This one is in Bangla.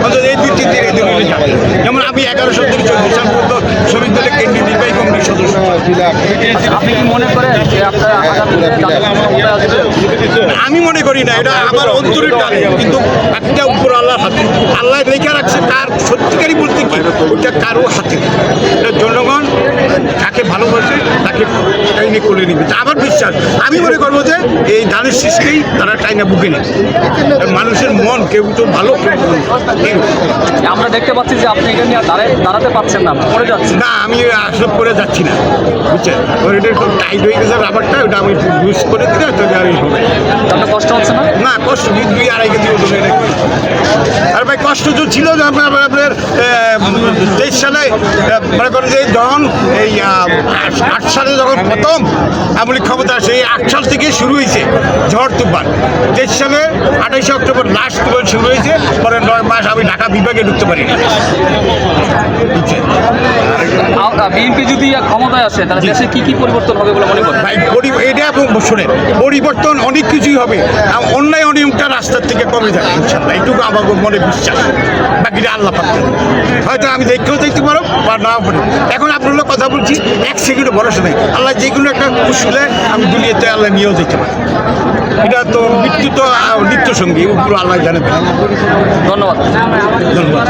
অন্তত এই 2-3 দিন যেমন আমি 11-14 সাল পর্যন্ত শ্রমিক দলের কেন্দ্রীয় নির্বাহী কমিটির সদস্য। আপনি কি মনে করেন যে আপনারা আমি মনে করি না, এটা আমার অন্তরের টানে, কিন্তু একটা উপর আল্লাহর হাতে। আল্লাহ লেখা রাখছে কার সত্যিকারই বলতে কি ওইটা কারো হাতে। এটা জনগণ যাকে ভালোবাসে তাকে টাইনে করে নিবে, আমার বিশ্বাস। আমি মনে করবো যে এই ধানের শীষকেই তারা টাইনে বুকে নেবে। মানুষের মন কেউ তো ভালো, আমরা দেখতে পাচ্ছি যে আপনি এখানে দাঁড়াতে পারছেন না, পড়ে যাচ্ছেন। না, আমি আসলে পরে যাচ্ছি না, বুঝছেন? ওইটা একটু টাইট হয়ে গেছে রাবারটা, ওটা আমি একটু ইউজ করে দিলে তো আর হবে তাহলে কষ্ট হচ্ছে না। না, কষ্ট 2-2.5 কেজি ওজন এনে। আর ভাই কষ্ট তো ছিল যে আপনার 23 সালে মনে করেন যে যখন এই 8 সালে যখন প্রথম আমলি ক্ষমতা আসে, এই 8 সাল থেকে শুরু হয়েছে ঝড় তুফান। 23 সালে 28 অক্টোবর লাস্ট তুফান শুরু হয়েছে, পরে 9 মাস আমি ঢাকা বিভাগে ঢুকতে পারিনি। বিএনপি যদি ক্ষমতায় আসে তাহলে দেশে কি পরিবর্তন হবে বলে মনে করেন? ভাই এটা শোনেন, পরিবর্তন অনেক কিছুই হবে। অন্যায় অনিয়মটা রাস্তার থেকে কমে যাবে ইনশাল্লাহ, এইটুকু আমার মনে বিশ্বাস। বাকিটা আল্লাহ পাক জানে। হয়তো আমি দেখতেও দেখতে পারো বা নাও পারি। এখন আপনার কথা বলছি, 1 সেকেন্ডও ভরসা নেই। আল্লাহ যে কোনো একটা খুশলে আমি দুনিয়াতে আল্লাহ নিয়েও যেতে পারি। এটা তো মৃত্যু তো নিত্য সঙ্গী, পুরো আল্লাহ জানে। ধন্যবাদ। ধন্যবাদ।